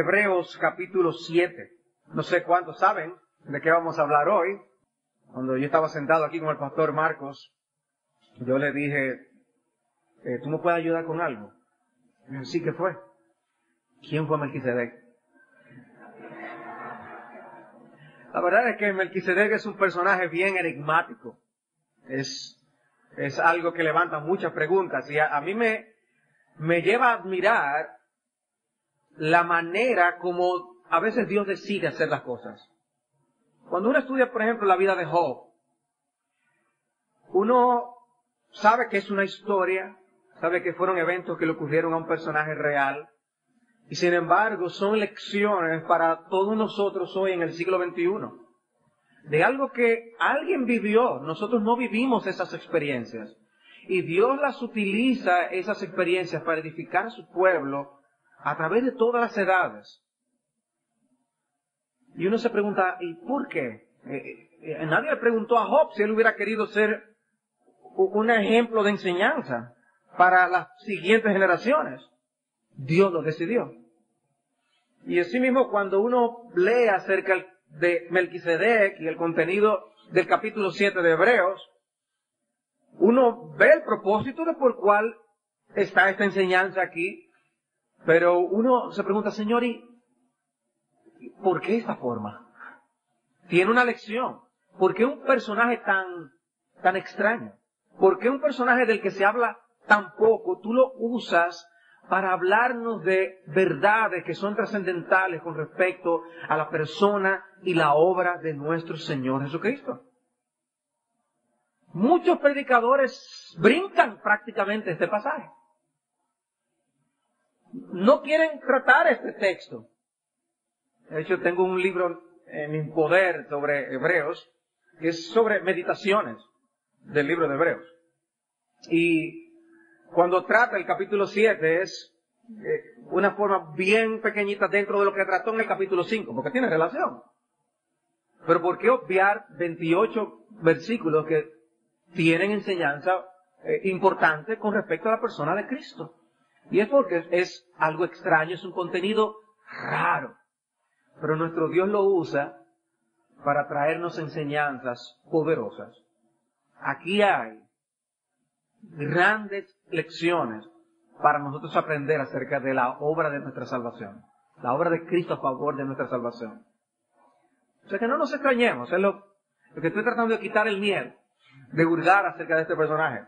Hebreos capítulo 7. No sé cuántos saben de qué vamos a hablar hoy. Cuando yo estaba sentado aquí con el pastor Marcos, yo le dije, ¿tú me puedes ayudar con algo? Y me dijo, sí, ¿qué fue? ¿Quién fue Melquisedec? La verdad es que Melquisedec es un personaje bien enigmático. Es algo que levanta muchas preguntas y a mí me lleva a admirar la manera como a veces Dios decide hacer las cosas. Cuando uno estudia, por ejemplo, la vida de Job, uno sabe que es una historia, sabe que fueron eventos que le ocurrieron a un personaje real, y sin embargo son lecciones para todos nosotros hoy en el siglo XXI. De algo que alguien vivió, nosotros no vivimos esas experiencias. Y Dios las utiliza, esas experiencias, para edificar a su pueblo a través de todas las edades. Y uno se pregunta, ¿y por qué? Nadie le preguntó a Job si él hubiera querido ser un ejemplo de enseñanza para las siguientes generaciones. Dios lo decidió. Y así mismo cuando uno lee acerca de Melquisedec y el contenido del capítulo 7 de Hebreos, uno ve el propósito de por cual está esta enseñanza aquí, pero uno se pregunta, Señor, ¿y por qué esta forma? Tiene una lección. ¿Por qué un personaje tan extraño? ¿Por qué un personaje del que se habla tan poco, tú lo usas para hablarnos de verdades que son trascendentales con respecto a la persona y la obra de nuestro Señor Jesucristo? Muchos predicadores brincan prácticamente este pasaje. No quieren tratar este texto. De hecho, tengo un libro en mi poder sobre Hebreos, que es sobre meditaciones del libro de Hebreos. Y cuando trata el capítulo 7 es una forma bien pequeñita dentro de lo que trató en el capítulo 5, porque tiene relación. Pero ¿por qué obviar 28 versículos que tienen enseñanza importante con respecto a la persona de Cristo? Y es porque es algo extraño, es un contenido raro. Pero nuestro Dios lo usa para traernos enseñanzas poderosas. Aquí hay grandes lecciones para nosotros aprender acerca de la obra de nuestra salvación. La obra de Cristo a favor de nuestra salvación. O sea que no nos extrañemos. Es lo que estoy tratando de quitar el miedo, de hurgar acerca de este personaje.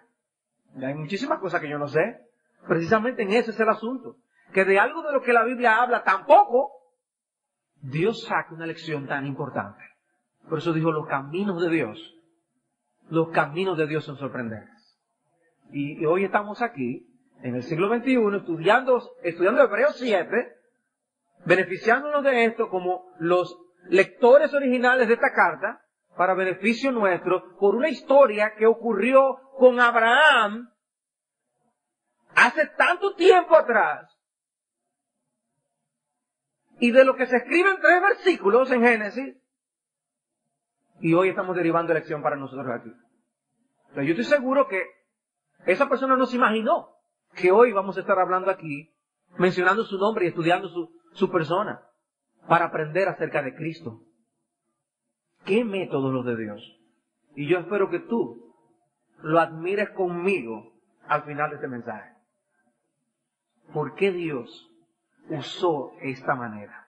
Y hay muchísimas cosas que yo no sé. Precisamente en eso es el asunto. Que de algo de lo que la Biblia habla tampoco, Dios saca una lección tan importante. Por eso dijo, los caminos de Dios son sorprendentes. Y hoy estamos aquí, en el siglo XXI, estudiando Hebreos 7, beneficiándonos de esto como los lectores originales de esta carta, para beneficio nuestro, por una historia que ocurrió con Abraham hace tanto tiempo atrás, y de lo que se escribe en 3 versículos en Génesis, y hoy estamos derivando lección para nosotros aquí. Pero yo estoy seguro que esa persona no se imaginó que hoy vamos a estar hablando aquí, mencionando su nombre y estudiando su persona, para aprender acerca de Cristo. ¿Qué métodos los de Dios? Y yo espero que tú lo admires conmigo al final de este mensaje. ¿Por qué Dios usó esta manera?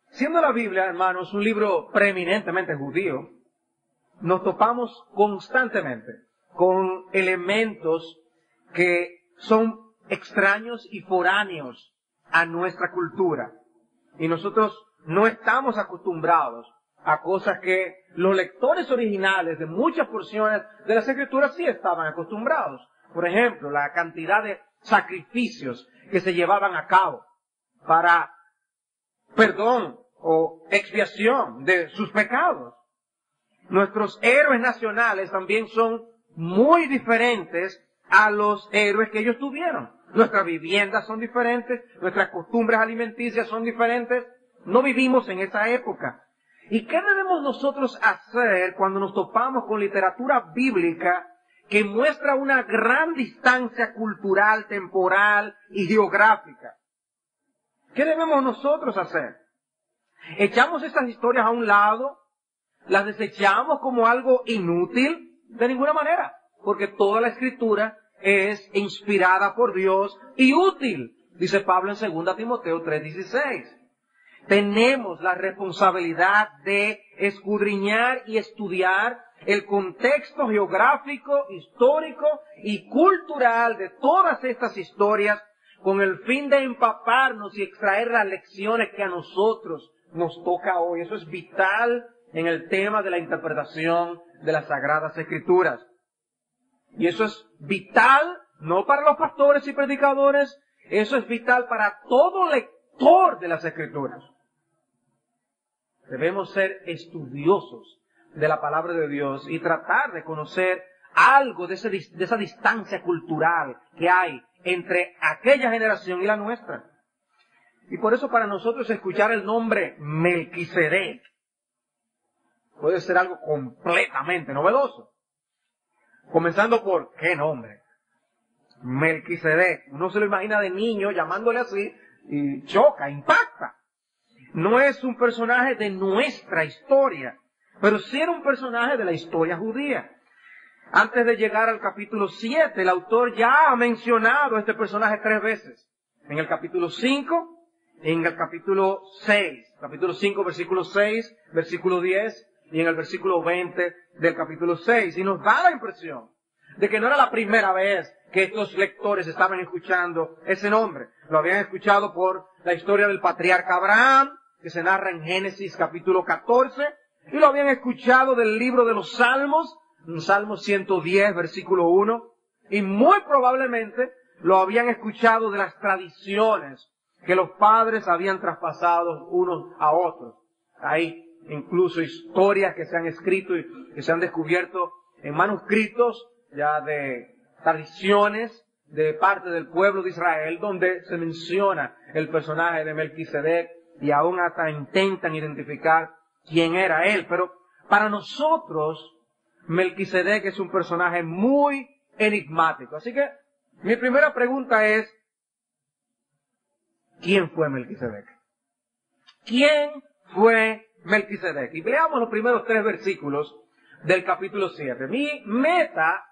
Siendo la Biblia, hermanos, un libro preeminentemente judío, nos topamos constantemente con elementos que son extraños y foráneos a nuestra cultura. Y nosotros no estamos acostumbrados a cosas que los lectores originales de muchas porciones de las Escrituras sí estaban acostumbrados. Por ejemplo, la cantidad de sacrificios que se llevaban a cabo para perdón o expiación de sus pecados. Nuestros héroes nacionales también son muy diferentes a los héroes que ellos tuvieron. Nuestras viviendas son diferentes, nuestras costumbres alimenticias son diferentes. No vivimos en esa época. ¿Y qué debemos nosotros hacer cuando nos topamos con literatura bíblica que muestra una gran distancia cultural, temporal y geográfica? ¿Qué debemos nosotros hacer? ¿Echamos estas historias a un lado? ¿Las desechamos como algo inútil? De ninguna manera, porque toda la Escritura es inspirada por Dios y útil, dice Pablo en 2 Timoteo 3:16. Tenemos la responsabilidad de escudriñar y estudiar el contexto geográfico, histórico y cultural de todas estas historias con el fin de empaparnos y extraer las lecciones que a nosotros nos toca hoy. Eso es vital en el tema de la interpretación de las Sagradas Escrituras. Y eso es vital, no para los pastores y predicadores, eso es vital para todo lector de las Escrituras. Debemos ser estudiosos de la palabra de Dios y tratar de conocer algo de esa distancia cultural que hay entre aquella generación y la nuestra. Y por eso para nosotros escuchar el nombre Melquisedec puede ser algo completamente novedoso. Comenzando por, ¿qué nombre? Melquisedec. Uno se lo imagina de niño llamándole así y choca, impacta. No es un personaje de nuestra historia, pero sí era un personaje de la historia judía. Antes de llegar al capítulo 7, el autor ya ha mencionado a este personaje 3 veces. En el capítulo 5, en el capítulo 6. Capítulo 5, versículo 6, versículo 10 y en el versículo 20 del capítulo 6. Y nos da la impresión de que no era la primera vez que estos lectores estaban escuchando ese nombre. Lo habían escuchado por la historia del patriarca Abraham, que se narra en Génesis capítulo 14, y lo habían escuchado del libro de los Salmos, en Salmo 110, versículo 1, y muy probablemente lo habían escuchado de las tradiciones que los padres habían traspasado unos a otros. Hay incluso historias que se han escrito y que se han descubierto en manuscritos ya de tradiciones de parte del pueblo de Israel, donde se menciona el personaje de Melquisedec y aún hasta intentan identificar quién era él. Pero para nosotros, Melquisedec es un personaje muy enigmático. Así que mi primera pregunta es, ¿quién fue Melquisedec? ¿Quién fue Melquisedec? Y leamos los primeros 3 versículos del capítulo 7. Mi meta,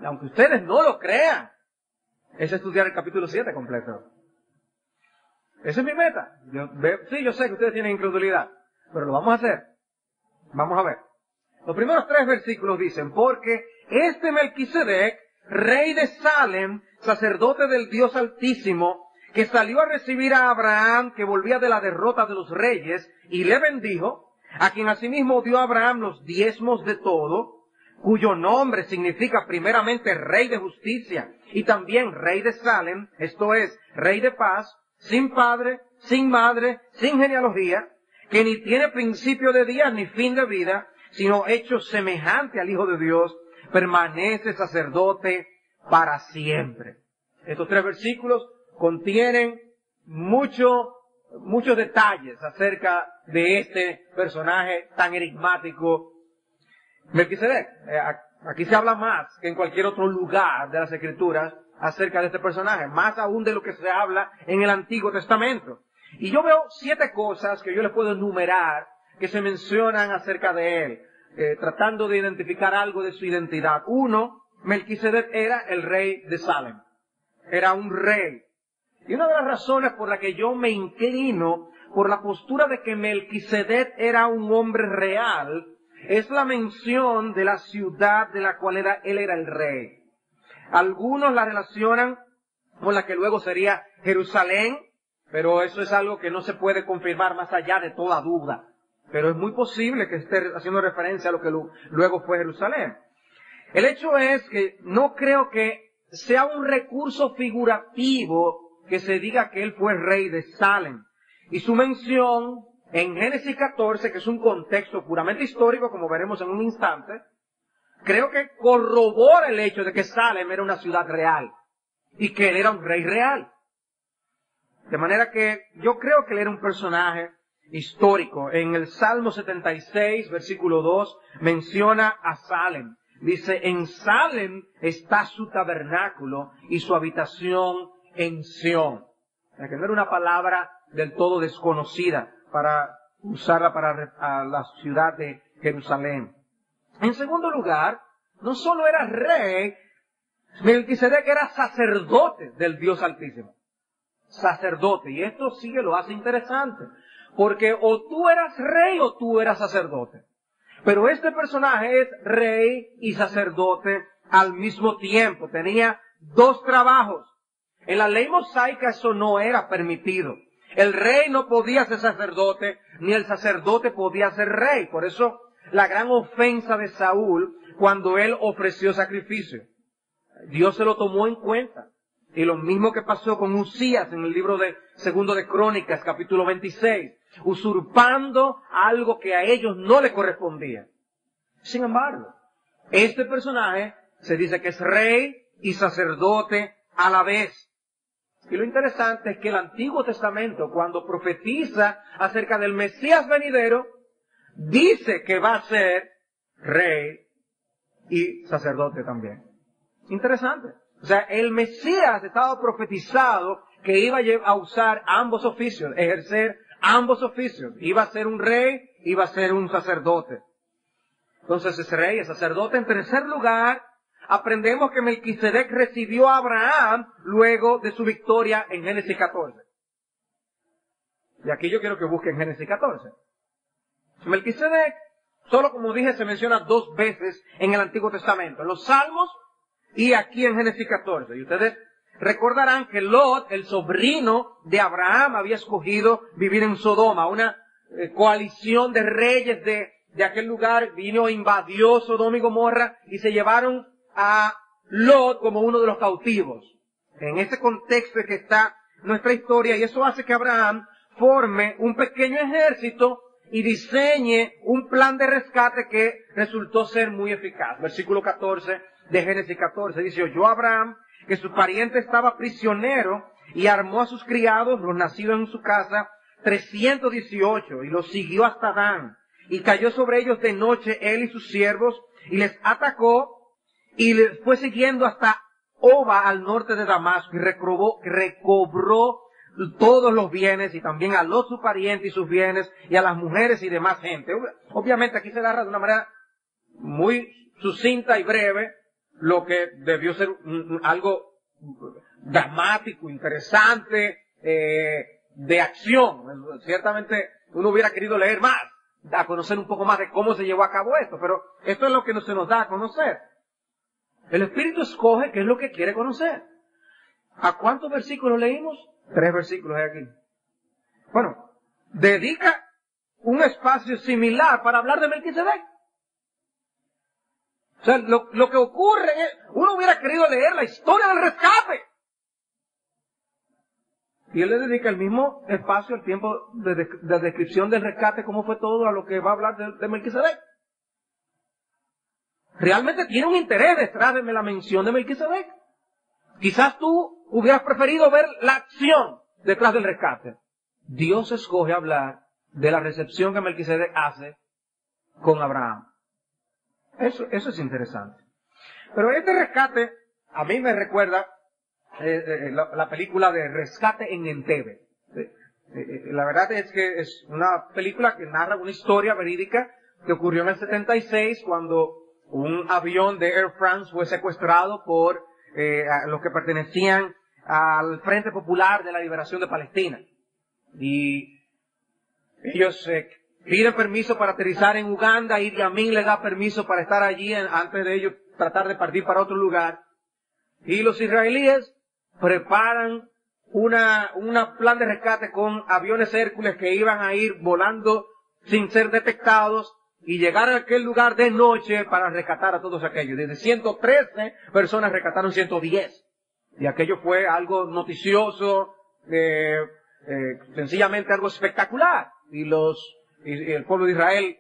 aunque ustedes no lo crean, es estudiar el capítulo 7 completo. Esa es mi meta. Yo sé que ustedes tienen incredulidad, pero lo vamos a hacer. Vamos a ver. Los primeros 3 versículos dicen, porque este Melquisedec, rey de Salem, sacerdote del Dios Altísimo, que salió a recibir a Abraham, que volvía de la derrota de los reyes, y le bendijo, a quien asimismo dio a Abraham los diezmos de todo, cuyo nombre significa primeramente rey de justicia, y también rey de Salem, esto es, rey de paz, sin padre, sin madre, sin genealogía, que ni tiene principio de días ni fin de vida, sino hecho semejante al Hijo de Dios, permanece sacerdote para siempre. Estos 3 versículos contienen muchos detalles acerca de este personaje tan enigmático, Melquisedec. Aquí se habla más que en cualquier otro lugar de las Escrituras acerca de este personaje, más aún de lo que se habla en el Antiguo Testamento. Y yo veo 7 cosas que yo les puedo enumerar que se mencionan acerca de él, tratando de identificar algo de su identidad. 1, Melquisedec era el rey de Salem. Era un rey. Y una de las razones por la que yo me inclino por la postura de que Melquisedec era un hombre real es la mención de la ciudad de la cual él era el rey. Algunos la relacionan con la que luego sería Jerusalén, pero eso es algo que no se puede confirmar más allá de toda duda. Pero es muy posible que esté haciendo referencia a lo que luego fue Jerusalén. El hecho es que no creo que sea un recurso figurativo que se diga que él fue rey de Salem. Y su mención en Génesis 14, que es un contexto puramente histórico, como veremos en un instante, creo que corrobora el hecho de que Salem era una ciudad real y que él era un rey real. De manera que yo creo que él era un personaje histórico. En el Salmo 76, versículo 2, menciona a Salem. Dice, en Salem está su tabernáculo y su habitación en Sión. O sea, que no era una palabra del todo desconocida para usarla para a la ciudad de Jerusalén. En segundo lugar, no solo era rey, Melquisedec era sacerdote del Dios Altísimo. Sacerdote. Y esto sí que lo hace interesante. Porque o tú eras rey o tú eras sacerdote. Pero este personaje es rey y sacerdote al mismo tiempo. Tenía dos trabajos. En la ley mosaica eso no era permitido. El rey no podía ser sacerdote, ni el sacerdote podía ser rey. Por eso la gran ofensa de Saúl cuando él ofreció sacrificio. Dios se lo tomó en cuenta. Y lo mismo que pasó con Usías en el libro de Segundo de Crónicas, capítulo 26, usurpando algo que a ellos no le correspondía. Sin embargo, este personaje se dice que es rey y sacerdote a la vez. Y lo interesante es que el Antiguo Testamento, cuando profetiza acerca del Mesías venidero, dice que va a ser rey y sacerdote también. Interesante. O sea, el Mesías estaba profetizado que iba a usar ambos oficios, ejercer ambos oficios. Iba a ser un rey, iba a ser un sacerdote. Entonces es rey, es sacerdote. En tercer lugar, aprendemos que Melquisedec recibió a Abraham luego de su victoria en Génesis 14. Y aquí yo quiero que busquen Génesis 14. Melquisedec, solo como dije, se menciona 2 veces en el Antiguo Testamento. En los Salmos y aquí en Génesis 14. Y ustedes recordarán que Lot, el sobrino de Abraham, había escogido vivir en Sodoma. Una coalición de reyes de aquel lugar vino, invadió Sodoma y Gomorra y se llevaron a Lot como uno de los cautivos. En ese contexto es que está nuestra historia, y eso hace que Abraham forme un pequeño ejército y diseñe un plan de rescate que resultó ser muy eficaz. Versículo 14 de Génesis 14 dice: oyó Abraham que su pariente estaba prisionero y armó a sus criados, los nacidos en su casa, 318, y los siguió hasta Dan. Y cayó sobre ellos de noche él y sus siervos, y les atacó, y les fue siguiendo hasta Oba, al norte de Damasco, y recobró todos los bienes, y también a Lot su pariente y sus bienes, y a las mujeres y demás gente. Obviamente aquí se narra de una manera muy sucinta y breve lo que debió ser algo dramático, interesante, de acción. Ciertamente uno hubiera querido leer más, a conocer un poco más de cómo se llevó a cabo esto, pero esto es lo que se nos da a conocer. El Espíritu escoge qué es lo que quiere conocer. ¿A cuántos versículos leímos? 3 versículos hay aquí. Bueno, dedica un espacio similar para hablar de Melquisedec. O sea, lo que ocurre es, uno hubiera querido leer la historia del rescate. Y él le dedica el mismo espacio, el tiempo de descripción del rescate, cómo fue todo, a lo que va a hablar de Melquisedec. Realmente tiene un interés detrás de la mención de Melquisedec. Quizás tú hubieras preferido ver la acción detrás del rescate. Dios escoge hablar de la recepción que Melquisedec hace con Abraham. Eso es interesante. Pero este rescate a mí me recuerda la película de Rescate en Entebbe. La verdad es que es una película que narra una historia verídica que ocurrió en el 76 cuando un avión de Air France fue secuestrado por los que pertenecían al Frente Popular de la Liberación de Palestina. Y ellos piden permiso para aterrizar en Uganda, y Idi Amin le da permiso para estar allí antes de ellos tratar de partir para otro lugar. Y los israelíes preparan una plan de rescate con aviones Hércules que iban a ir volando sin ser detectados y llegar a aquel lugar de noche para rescatar a todos aquellos. Desde 113 personas rescataron 110. Y aquello fue algo noticioso, sencillamente algo espectacular. Y el pueblo de Israel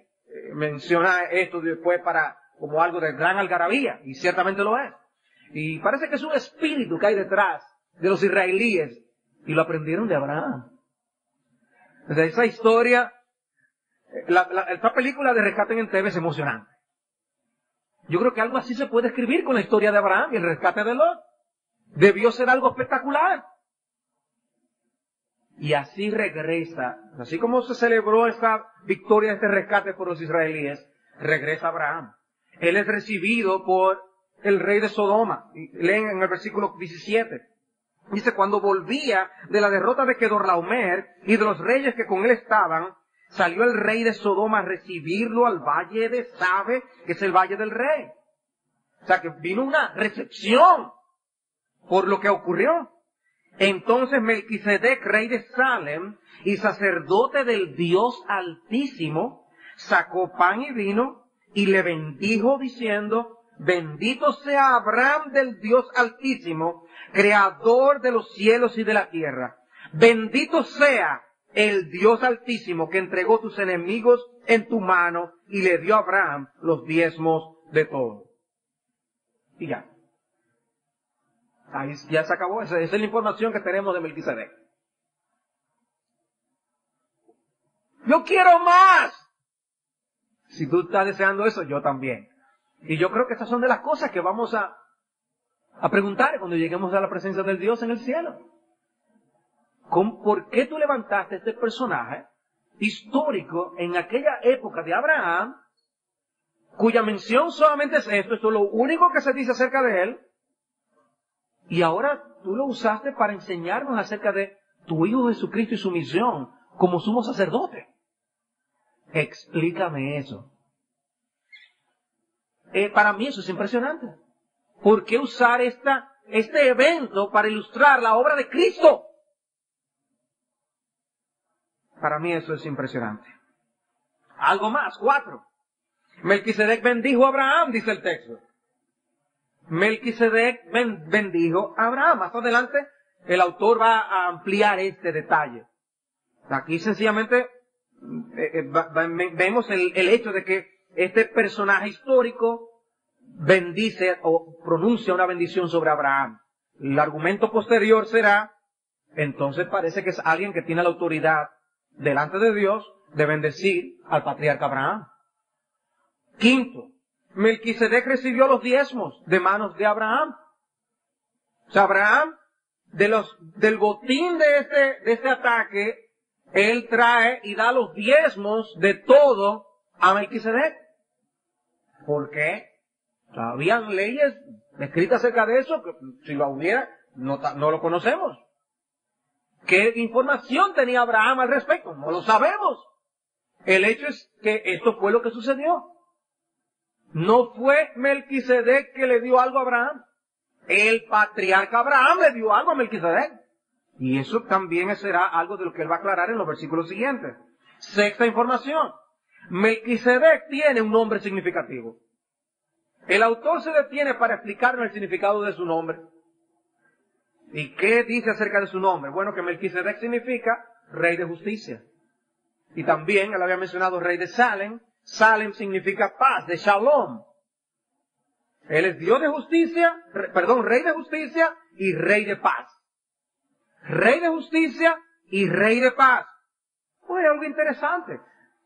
menciona esto después como algo de gran algarabía, y ciertamente lo es. Y parece que es un espíritu que hay detrás de los israelíes, y lo aprendieron de Abraham. Desde esa historia, esta película de Rescate en Entebbe es emocionante. Yo creo que algo así se puede escribir con la historia de Abraham y el rescate de Lot. Debió ser algo espectacular. Y así regresa, así como se celebró esta victoria, este rescate por los israelíes, regresa Abraham. Él es recibido por el rey de Sodoma. Leen en el versículo 17. Dice, cuando volvía de la derrota de Kedorlaomer y de los reyes que con él estaban, salió el rey de Sodoma a recibirlo al valle de Sabe, que es el valle del rey. O sea que vino una recepción por lo que ocurrió. Entonces Melquisedec, rey de Salem y sacerdote del Dios Altísimo, sacó pan y vino y le bendijo diciendo, bendito sea Abraham del Dios Altísimo, creador de los cielos y de la tierra. Bendito sea el Dios Altísimo que entregó tus enemigos en tu mano y le dio a Abraham los diezmos de todo. Y ya. Ahí ya se acabó. Esa es la información que tenemos de Melquisedec. Yo quiero más. Si tú estás deseando eso, yo también. Y yo creo que estas son de las cosas que vamos a preguntar cuando lleguemos a la presencia del Dios en el cielo. ¿Por qué tú levantaste este personaje histórico en aquella época de Abraham, cuya mención solamente es esto es lo único que se dice acerca de él, y ahora tú lo usaste para enseñarnos acerca de tu Hijo Jesucristo y su misión como sumo sacerdote? Explícame eso. Para mí eso es impresionante. ¿Por qué usar este evento para ilustrar la obra de Cristo? Para mí eso es impresionante. Algo más, 4. Melquisedec bendijo a Abraham, dice el texto. Melquisedec bendijo a Abraham. Más adelante el autor va a ampliar este detalle. Aquí sencillamente vemos el hecho de que este personaje histórico bendice o pronuncia una bendición sobre Abraham. El argumento posterior será, entonces parece que es alguien que tiene la autoridad delante de Dios de bendecir al patriarca Abraham. 5. Melquisedec recibió los diezmos de manos de Abraham. O sea, Abraham, del botín de este ataque, él trae y da los diezmos de todo a Melquisedec. ¿Por qué? Habían leyes escritas acerca de eso, que si lo hubiera, no lo conocemos. ¿Qué información tenía Abraham al respecto? No lo sabemos. El hecho es que esto fue lo que sucedió. No fue Melquisedec que le dio algo a Abraham. El patriarca Abraham le dio algo a Melquisedec. Y eso también será algo de lo que él va a aclarar en los versículos siguientes. 6ª información. Melquisedec tiene un nombre significativo. El autor se detiene para explicarnos el significado de su nombre. ¿Y qué dice acerca de su nombre? Bueno, que Melquisedec significa rey de justicia. Y también, él había mencionado rey de Salem. Salem significa paz, de Shalom. Él es Dios de justicia, rey de justicia y rey de paz. Rey de justicia y rey de paz. Pues algo interesante.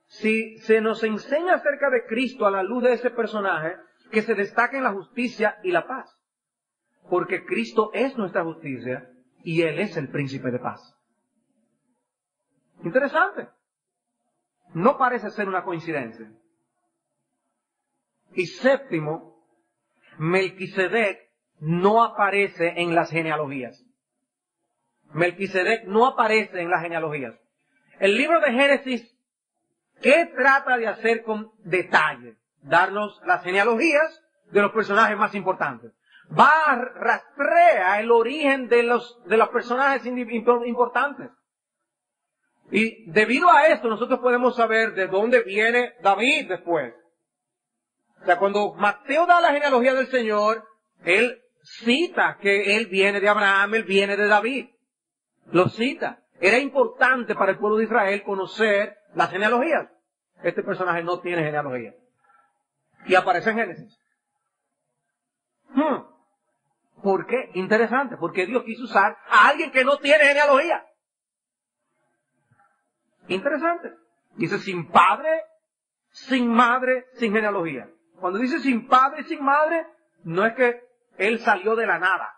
Si se nos enseña acerca de Cristo a la luz de ese personaje, que se destaca en la justicia y la paz. Porque Cristo es nuestra justicia y Él es el príncipe de paz. Interesante. No parece ser una coincidencia. Y 7, Melquisedec no aparece en las genealogías. Melquisedec no aparece en las genealogías. El libro de Génesis, ¿qué trata de hacer con detalle? Darnos las genealogías de los personajes más importantes. Rastrea el origen de los personajes importantes. Y debido a esto nosotros podemos saber de dónde viene David después. O sea, cuando Mateo da la genealogía del Señor, él cita que él viene de Abraham, él viene de David. Lo cita. Era importante para el pueblo de Israel conocer las genealogías. Este personaje no tiene genealogía. Y aparece en Génesis. ¿Por qué? Interesante. Porque Dios quiso usar a alguien que no tiene genealogía. Interesante. Dice sin padre, sin madre, sin genealogía. Cuando dice sin padre y sin madre, no es que él salió de la nada.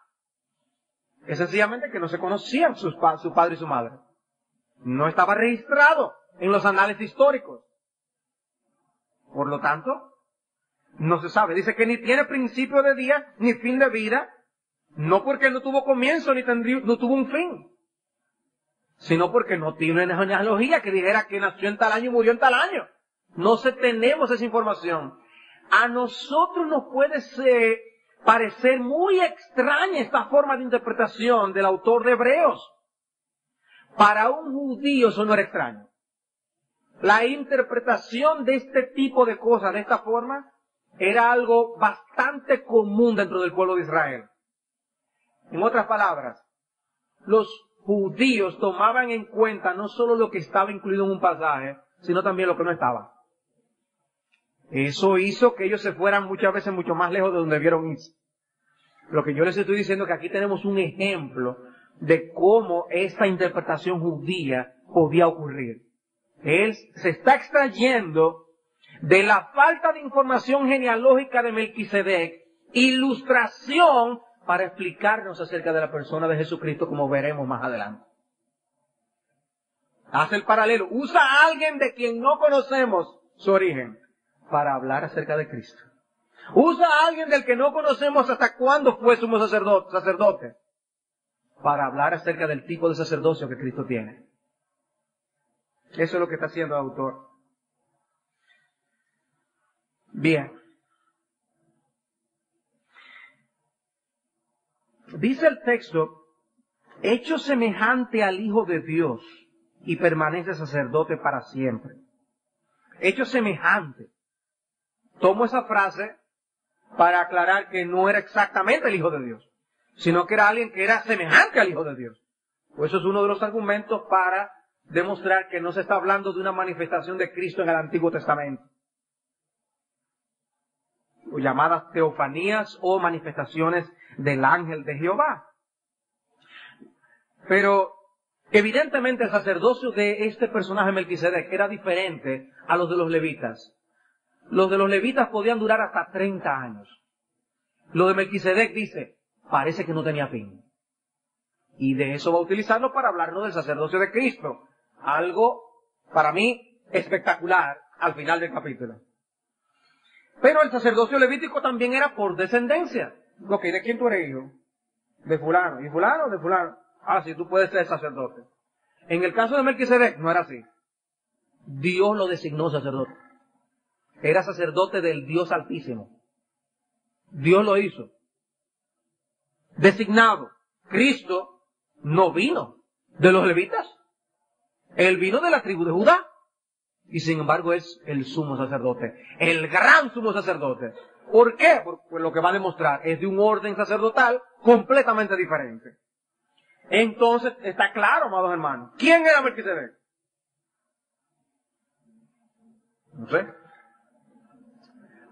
Es sencillamente que no se conocían su padre y su madre. No estaba registrado en los anales históricos. Por lo tanto, no se sabe. Dice que ni tiene principio de día ni fin de vida, no porque no tuvo comienzo ni no tuvo un fin, sino porque no tiene una genealogía que dijera que nació en tal año y murió en tal año. No tenemos esa información. A nosotros nos puede parecer muy extraña esta forma de interpretación del autor de Hebreos. Para un judío eso no era extraño. La interpretación de este tipo de cosas, de esta forma, era algo bastante común dentro del pueblo de Israel. En otras palabras, los judíos tomaban en cuenta no solo lo que estaba incluido en un pasaje, sino también lo que no estaba. Eso hizo que ellos se fueran muchas veces mucho más lejos de donde vieron irse. Lo que yo les estoy diciendo es que aquí tenemos un ejemplo de cómo esta interpretación judía podía ocurrir. Él se está extrayendo de la falta de información genealógica de Melquisedec, ilustración para explicarnos acerca de la persona de Jesucristo, como veremos más adelante. Hace el paralelo, usa a alguien de quien no conocemos su origen para hablar acerca de Cristo. Usa a alguien del que no conocemos hasta cuándo fue sumo sacerdote para hablar acerca del tipo de sacerdocio que Cristo tiene. Eso es lo que está haciendo el autor. Bien. Dice el texto, hecho semejante al Hijo de Dios y permanece sacerdote para siempre. Hecho semejante. Tomo esa frase para aclarar que no era exactamente el Hijo de Dios, sino que era alguien que era semejante al Hijo de Dios. Pues eso es uno de los argumentos para demostrar que no se está hablando de una manifestación de Cristo en el Antiguo Testamento, o llamadas teofanías o manifestaciones del ángel de Jehová. Pero evidentemente el sacerdocio de este personaje Melquisedec era diferente a los de los levitas. Los de los levitas podían durar hasta 30 años. Lo de Melquisedec dice, parece que no tenía fin. Y de eso va a utilizarlo para hablarnos del sacerdocio de Cristo. Algo, para mí, espectacular al final del capítulo. Pero el sacerdocio levítico también era por descendencia. Ok, ¿de quién tú eres hijo? De fulano. ¿Y fulano? De fulano. Ah, sí, tú puedes ser sacerdote. En el caso de Melquisedec no era así. Dios lo designó sacerdote. Era sacerdote del Dios Altísimo. Dios lo hizo. Designado. Cristo no vino de los levitas. Él vino de la tribu de Judá. Y sin embargo es el sumo sacerdote. El gran sumo sacerdote. ¿Por qué? Porque lo que va a demostrar es de un orden sacerdotal completamente diferente. Entonces, está claro, amados hermanos. ¿Quién era Melquisedec? No sé.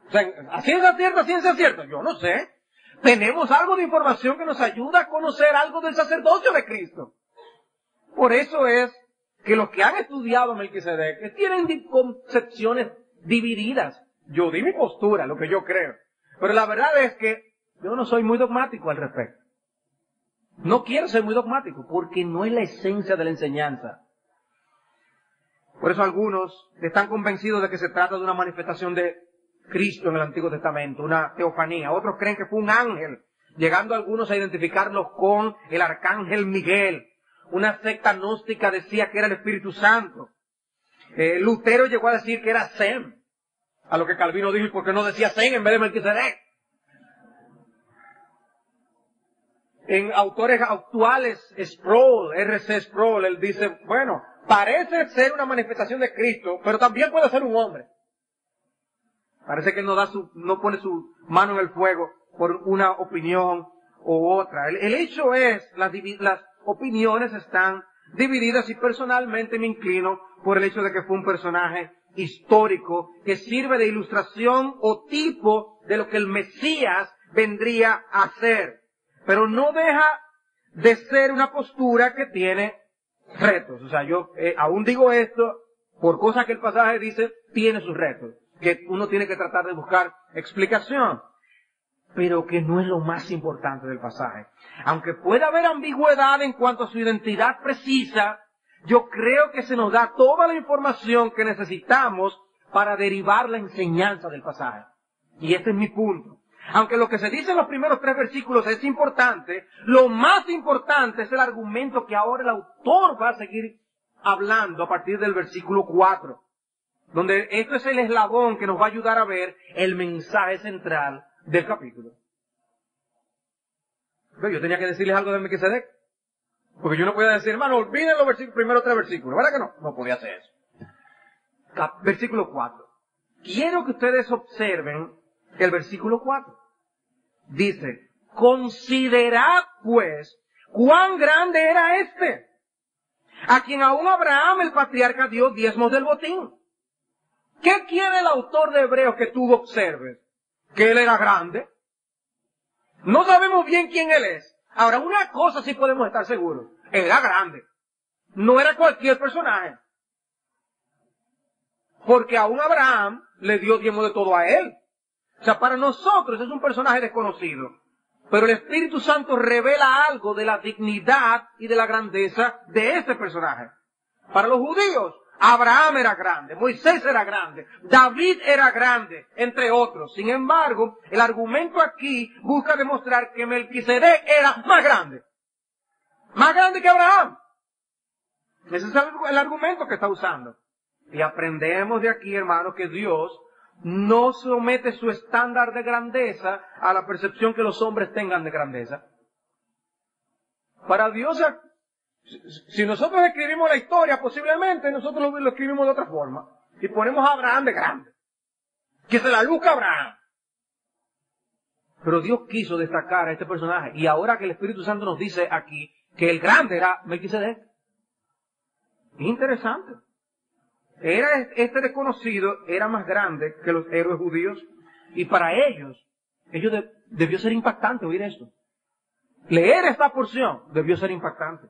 O sea, ¿a ciencia cierta? Yo no sé. Tenemos algo de información que nos ayuda a conocer algo del sacerdocio de Cristo. Por eso es que los que han estudiado a Melquisedec tienen concepciones divididas. Yo di mi postura, lo que yo creo. Pero la verdad es que yo no soy muy dogmático al respecto. No quiero ser muy dogmático, porque no es la esencia de la enseñanza. Por eso algunos están convencidos de que se trata de una manifestación de Cristo en el Antiguo Testamento, una teofanía. Otros creen que fue un ángel, llegando algunos a identificarlos con el arcángel Miguel. Una secta gnóstica decía que era el Espíritu Santo. Lutero llegó a decir que era Sem, a lo que Calvino dijo, ¿y por qué no decía Sem en vez de Melquisedec? En autores actuales, Sproul, R.C. Sproul, él dice, bueno, parece ser una manifestación de Cristo, pero también puede ser un hombre. Parece que no pone su mano en el fuego por una opinión u otra. El hecho es, las opiniones están divididas y personalmente me inclino por el hecho de que fue un personaje histórico que sirve de ilustración o tipo de lo que el Mesías vendría a ser. Pero no deja de ser una postura que tiene retos. O sea, yo aún digo esto por cosas que el pasaje dice, tiene sus retos, que uno tiene que tratar de buscar explicación, pero que no es lo más importante del pasaje. Aunque pueda haber ambigüedad en cuanto a su identidad precisa, yo creo que se nos da toda la información que necesitamos para derivar la enseñanza del pasaje. Y este es mi punto. Aunque lo que se dice en los primeros 3 versículos es importante, lo más importante es el argumento que ahora el autor va a seguir hablando a partir del versículo 4, donde esto es el eslabón que nos va a ayudar a ver el mensaje central del capítulo. Pero yo tenía que decirles algo de Melquisedec, porque yo no podía decir, hermano, olviden los primeros 3 versículos, ¿verdad que no? No podía hacer eso. Versículo 4. Quiero que ustedes observen el versículo 4. Dice, considerad pues cuán grande era este, a quien aún Abraham el patriarca dio diezmos del botín. ¿Qué quiere el autor de Hebreos que tú observes? Que él era grande. No sabemos bien quién él es. Ahora, una cosa sí podemos estar seguros. Él era grande. No era cualquier personaje. Porque aún Abraham le dio diezmo de todo a él. O sea, para nosotros es un personaje desconocido. Pero el Espíritu Santo revela algo de la dignidad y de la grandeza de este personaje. Para los judíos, Abraham era grande, Moisés era grande, David era grande, entre otros. Sin embargo, el argumento aquí busca demostrar que Melquisedec era más grande. Más grande que Abraham. Ese es el argumento que está usando. Y aprendemos de aquí, hermanos, que Dios no somete su estándar de grandeza a la percepción que los hombres tengan de grandeza. Para Dios, si nosotros escribimos la historia, posiblemente nosotros lo escribimos de otra forma. Y ponemos a Abraham de grande. Que se la luzca a Abraham. Pero Dios quiso destacar a este personaje. Y ahora que el Espíritu Santo nos dice aquí que el grande era Melquisedec. Interesante. Este desconocido era más grande que los héroes judíos. Y para ellos debió ser impactante oír esto. Leer esta porción debió ser impactante.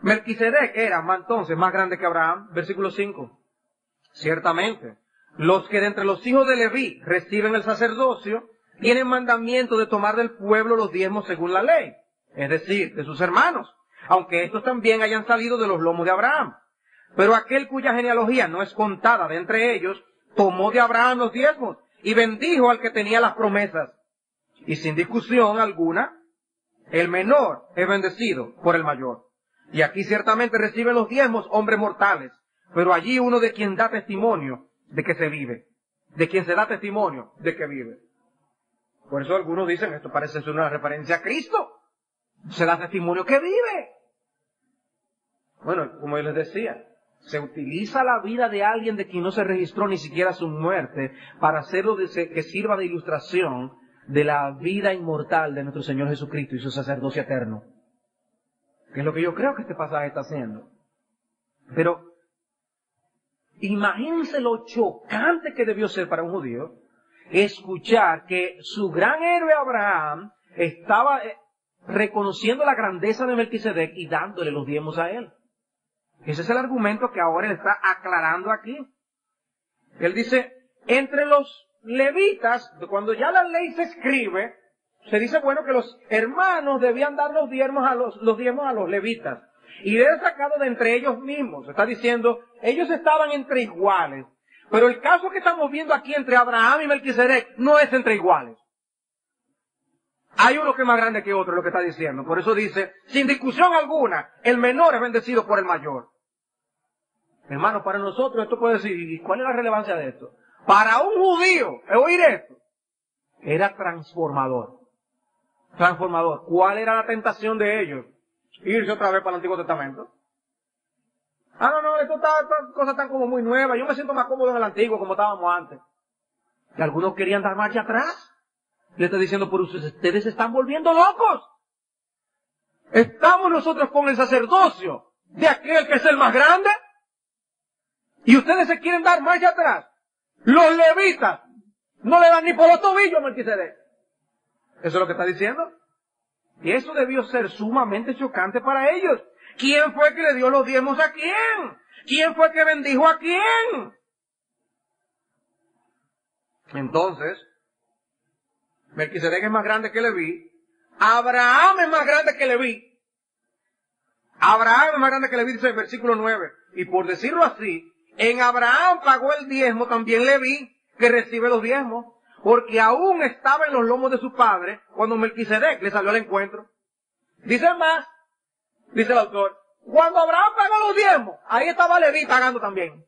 Melquisedec era entonces más grande que Abraham. Versículo 5. Ciertamente, los que de entre los hijos de Leví reciben el sacerdocio, tienen mandamiento de tomar del pueblo los diezmos según la ley. Es decir, de sus hermanos. Aunque estos también hayan salido de los lomos de Abraham. Pero aquel cuya genealogía no es contada de entre ellos, tomó de Abraham los diezmos y bendijo al que tenía las promesas. Y sin discusión alguna, el menor es bendecido por el mayor. Y aquí ciertamente reciben los diezmos hombres mortales, pero allí uno de quien da testimonio de que se vive, de quien se da testimonio de que vive. Por eso algunos dicen, esto parece ser una referencia a Cristo. Se da testimonio que vive. Bueno, como yo les decía, se utiliza la vida de alguien de quien no se registró ni siquiera su muerte para hacerlo que sirva de ilustración de la vida inmortal de nuestro Señor Jesucristo y su sacerdocio eterno. Que es lo que yo creo que este pasaje está haciendo. Pero imagínense lo chocante que debió ser para un judío escuchar que su gran héroe Abraham estaba reconociendo la grandeza de Melquisedec y dándole los diezmos a él. Ese es el argumento que ahora él está aclarando aquí. Él dice, entre los levitas, cuando ya la ley se escribe, se dice, bueno, que los hermanos debían dar los diezmos a los levitas. Y era sacado de entre ellos mismos. Está diciendo, ellos estaban entre iguales. Pero el caso que estamos viendo aquí entre Abraham y Melquisedec no es entre iguales. Hay uno que es más grande que otro, lo que está diciendo. Por eso dice, sin discusión alguna, el menor es bendecido por el mayor. Hermano, para nosotros esto puede decir, ¿y cuál es la relevancia de esto? Para un judío, oír esto, era transformador. Transformador. ¿Cuál era la tentación de ellos? Irse otra vez para el Antiguo Testamento. Estas cosas están como muy nuevas. Yo me siento más cómodo en el Antiguo, como estábamos antes. Y algunos querían dar marcha atrás. Le está diciendo, por ustedes se están volviendo locos. Estamos nosotros con el sacerdocio de aquel que es el más grande. Y ustedes se quieren dar marcha atrás. Los levitas no le dan ni por los tobillos a Melquisedec. Eso es lo que está diciendo. Y eso debió ser sumamente chocante para ellos. ¿Quién fue que le dio los diezmos a quién? ¿Quién fue que bendijo a quién? Entonces, Melquisedec es más grande que Leví. Abraham es más grande que Leví. Abraham es más grande que Leví, dice el versículo 9. Y por decirlo así, en Abraham pagó el diezmo también Leví, que recibe los diezmos, porque aún estaba en los lomos de su padre cuando Melquisedec le salió al encuentro. Dice más, dice el autor, cuando Abraham pagó los diezmos, ahí estaba Leví pagando también.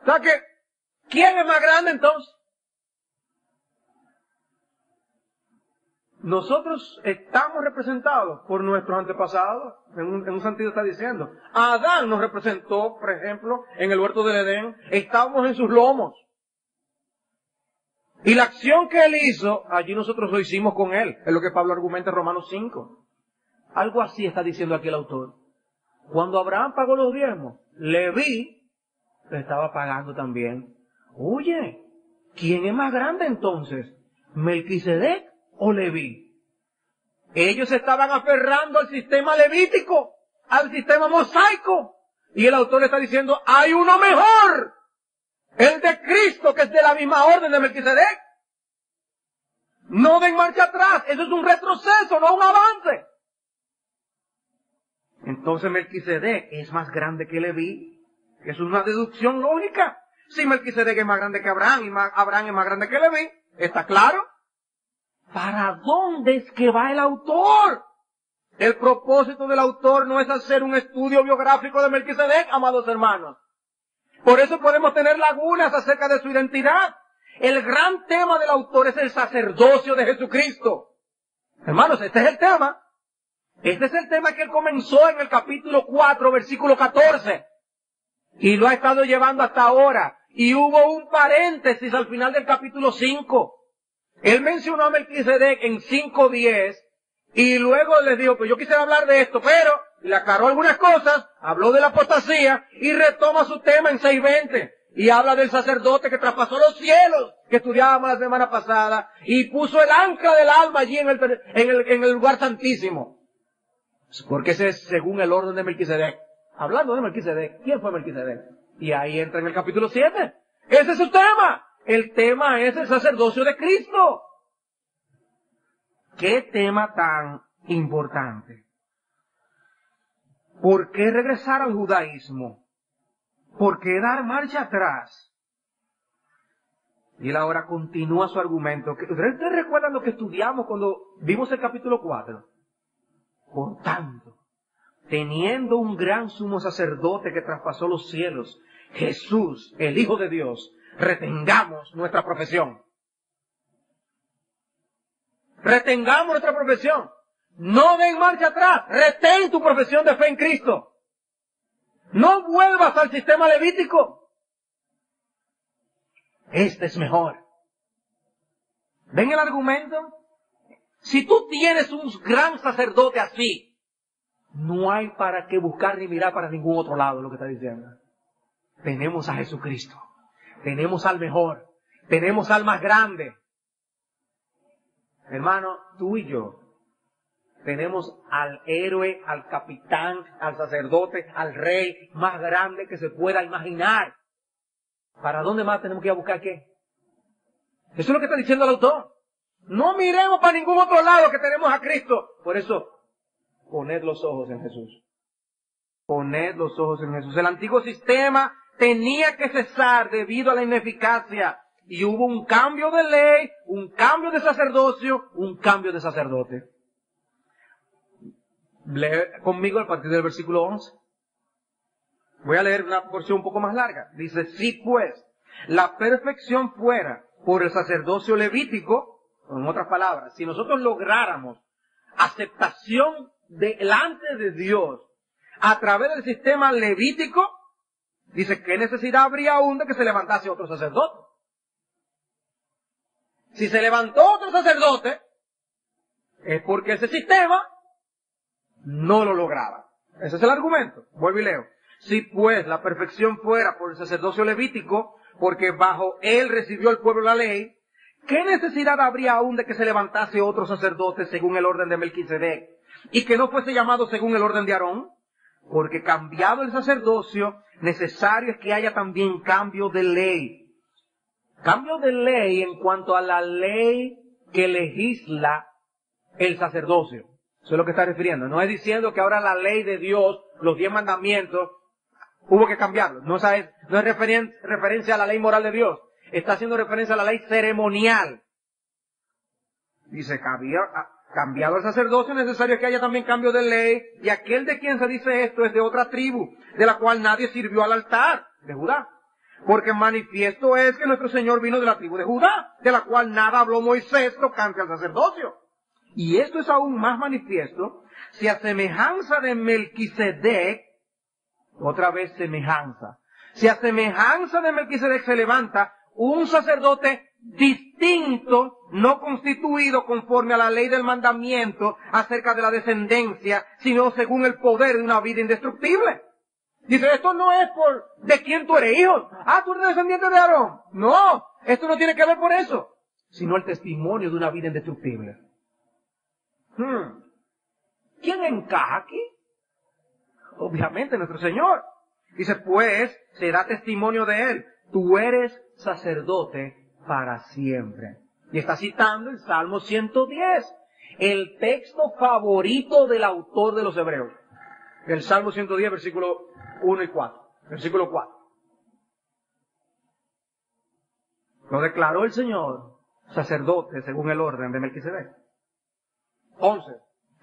O sea que, ¿quién es más grande entonces? Nosotros estamos representados por nuestros antepasados, en un sentido está diciendo. Adán nos representó, por ejemplo, en el huerto del Edén, estábamos en sus lomos. Y la acción que él hizo, allí nosotros lo hicimos con él, es lo que Pablo argumenta en Romanos 5. Algo así está diciendo aquí el autor. Cuando Abraham pagó los diezmos, Leví le estaba pagando también. Oye, ¿quién es más grande entonces? ¿Melquisedec o Leví? Ellos estaban aferrando al sistema levítico, al sistema mosaico. Y el autor le está diciendo, hay uno mejor. El de Cristo, que es de la misma orden de Melquisedec. No den marcha atrás. Eso es un retroceso, no un avance. Entonces Melquisedec es más grande que Leví. Es una deducción lógica. Si Melquisedec es más grande que Abraham y Abraham es más grande que Leví, ¿está claro? ¿Para dónde es que va el autor? El propósito del autor no es hacer un estudio biográfico de Melquisedec, amados hermanos. Por eso podemos tener lagunas acerca de su identidad. El gran tema del autor es el sacerdocio de Jesucristo. Hermanos, este es el tema. Este es el tema que él comenzó en el capítulo 4, versículo 14. Y lo ha estado llevando hasta ahora. Y hubo un paréntesis al final del capítulo 5. Él mencionó a Melquisedec en 5:10 y luego les dijo, pues yo quisiera hablar de esto, pero le aclaró algunas cosas, habló de la apostasía y retoma su tema en 6:20 y habla del sacerdote que traspasó los cielos, que estudiábamos la semana pasada, y puso el ancla del alma allí en el lugar santísimo. Porque ese es según el orden de Melquisedec. Hablando de Melquisedec, ¿quién fue Melquisedec? Y ahí entra en el capítulo 7. Ese es su tema. El tema es el sacerdocio de Cristo. ¿Qué tema tan importante? ¿Por qué regresar al judaísmo? ¿Por qué dar marcha atrás? Y él ahora continúa su argumento. ¿Ustedes recuerdan lo que estudiamos cuando vimos el capítulo 4? Por tanto, teniendo un gran sumo sacerdote que traspasó los cielos, Jesús, el Hijo de Dios, retengamos nuestra profesión. Retengamos nuestra profesión. No den marcha atrás. Retén tu profesión de fe en Cristo. No vuelvas al sistema levítico. Este es mejor. ¿Ven el argumento? Si tú tienes un gran sacerdote así, no hay para qué buscar ni mirar para ningún otro lado, lo que está diciendo. Tenemos a Jesucristo. Tenemos al mejor. Tenemos al más grande. Hermano, tú y yo tenemos al héroe, al capitán, al sacerdote, al rey más grande que se pueda imaginar. ¿Para dónde más tenemos que ir a buscar qué? Eso es lo que está diciendo el autor. No miremos para ningún otro lado, que tenemos a Cristo. Por eso, poned los ojos en Jesús. Poned los ojos en Jesús. El antiguo sistema tenía que cesar debido a la ineficacia. Y hubo un cambio de ley, un cambio de sacerdocio, un cambio de sacerdote. Lee conmigo a partir del versículo 11. Voy a leer una porción un poco más larga. Dice, si pues la perfección fuera por el sacerdocio levítico, en otras palabras, si nosotros lográramos aceptación delante de Dios a través del sistema levítico, dice, ¿qué necesidad habría aún de que se levantase otro sacerdote? Si se levantó otro sacerdote, es porque ese sistema no lo lograba. Ese es el argumento. Vuelvo y leo. Si pues la perfección fuera por el sacerdocio levítico, porque bajo él recibió el pueblo la ley, ¿qué necesidad habría aún de que se levantase otro sacerdote según el orden de Melquisedec y que no fuese llamado según el orden de Aarón? Porque cambiado el sacerdocio, necesario es que haya también cambio de ley. Cambio de ley en cuanto a la ley que legisla el sacerdocio. O Eso es lo que está refiriendo. No es diciendo que ahora la ley de Dios, los 10 mandamientos, hubo que cambiarlos. No es referencia a la ley moral de Dios. Está haciendo referencia a la ley ceremonial. Dice, cambiado el sacerdocio, es necesario que haya también cambio de ley, y aquel de quien se dice esto es de otra tribu, de la cual nadie sirvió al altar, de Judá. Porque manifiesto es que nuestro Señor vino de la tribu de Judá, de la cual nada habló Moisés tocante al sacerdocio. Y esto es aún más manifiesto, si a semejanza de Melquisedec, otra vez semejanza, si a semejanza de Melquisedec se levanta un sacerdote distinto, no constituido conforme a la ley del mandamiento acerca de la descendencia, sino según el poder de una vida indestructible. Dice, esto no es por de quién tú eres hijo. Ah, tú eres descendiente de Aarón. No, esto no tiene que ver por eso, sino el testimonio de una vida indestructible. ¿Quién encaja aquí? Obviamente nuestro Señor. Dice, pues, será testimonio de Él. Tú eres sacerdote para siempre. Y está citando el Salmo 110, el texto favorito del autor de los Hebreos. El Salmo 110, versículo 1 y 4. Versículo 4. Lo declaró el Señor sacerdote según el orden de Melquisedec. 11.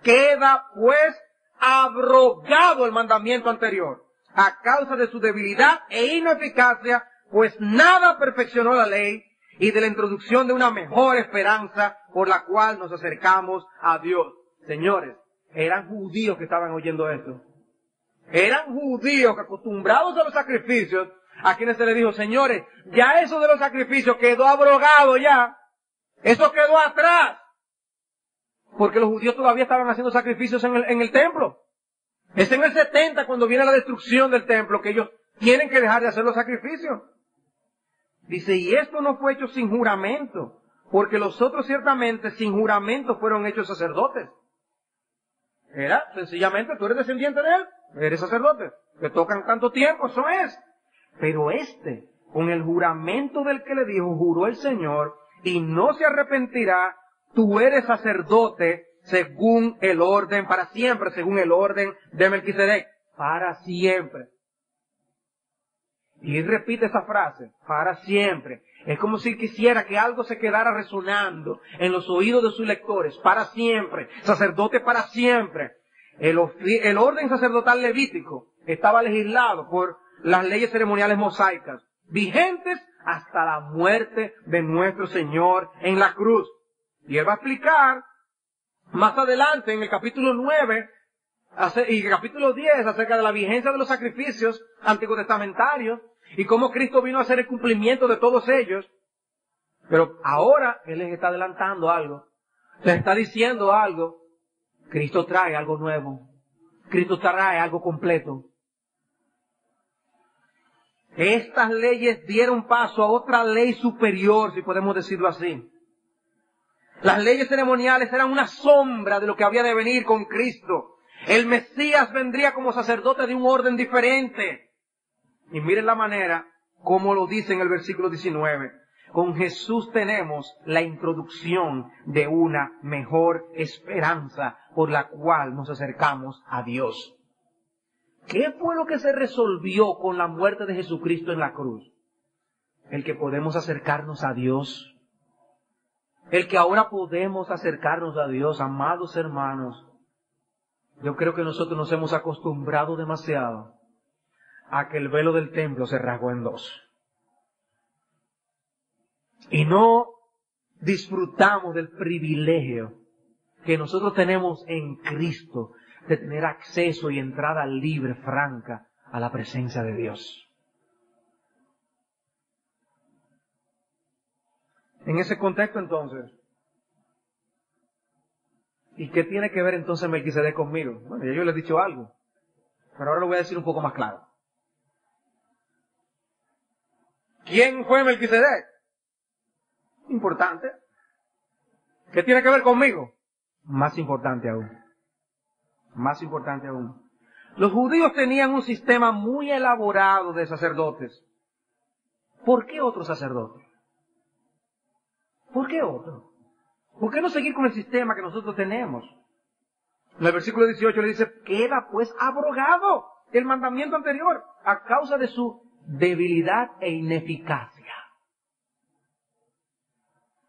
Queda pues abrogado el mandamiento anterior a causa de su debilidad e ineficacia, pues nada perfeccionó la ley, y de la introducción de una mejor esperanza por la cual nos acercamos a Dios. Señores, eran judíos que estaban oyendo esto. Eran judíos que, acostumbrados a los sacrificios, a quienes se les dijo, señores, ya eso de los sacrificios quedó abrogado ya. Eso quedó atrás. Porque los judíos todavía estaban haciendo sacrificios en el templo. Es en el 70 cuando viene la destrucción del templo que ellos tienen que dejar de hacer los sacrificios. Dice, y esto no fue hecho sin juramento, porque los otros ciertamente sin juramento fueron hechos sacerdotes. Era sencillamente, tú eres descendiente de él, eres sacerdote. Te tocan tanto tiempo, eso es. Pero con el juramento del que le dijo, juró el Señor, y no se arrepentirá, tú eres sacerdote según el orden, para siempre, según el orden de Melquisedec, para siempre. Y él repite esa frase, para siempre. Es como si quisiera que algo se quedara resonando en los oídos de sus lectores, para siempre, sacerdote para siempre. El orden sacerdotal levítico estaba legislado por las leyes ceremoniales mosaicas, vigentes hasta la muerte de nuestro Señor en la cruz. Y él va a explicar más adelante en el capítulo 9 y el capítulo 10 acerca de la vigencia de los sacrificios antiguos testamentarios y cómo Cristo vino a hacer el cumplimiento de todos ellos. Pero ahora Él les está adelantando algo. Les está diciendo algo. Cristo trae algo nuevo. Cristo trae algo completo. Estas leyes dieron paso a otra ley superior, si podemos decirlo así. Las leyes ceremoniales eran una sombra de lo que había de venir con Cristo. El Mesías vendría como sacerdote de un orden diferente. Y miren la manera como lo dice en el versículo 19. Con Jesús tenemos la introducción de una mejor esperanza por la cual nos acercamos a Dios. ¿Qué fue lo que se resolvió con la muerte de Jesucristo en la cruz? El que podemos acercarnos a Dios. El que ahora podemos acercarnos a Dios, amados hermanos. Yo creo que nosotros nos hemos acostumbrado demasiado a que el velo del templo se rasgó en dos. Y no disfrutamos del privilegio que nosotros tenemos en Cristo de tener acceso y entrada libre, franca, a la presencia de Dios. En ese contexto entonces, ¿y qué tiene que ver entonces Melquisedec conmigo? Bueno, ya yo le he dicho algo, pero ahora lo voy a decir un poco más claro. ¿Quién fue Melquisedec? Importante. ¿Qué tiene que ver conmigo? Más importante aún. Más importante aún. Los judíos tenían un sistema muy elaborado de sacerdotes. ¿Por qué otro sacerdote? ¿Por qué otro? ¿Por qué no seguir con el sistema que nosotros tenemos? En el versículo 18 le dice, queda pues abrogado el mandamiento anterior a causa de su debilidad e ineficacia.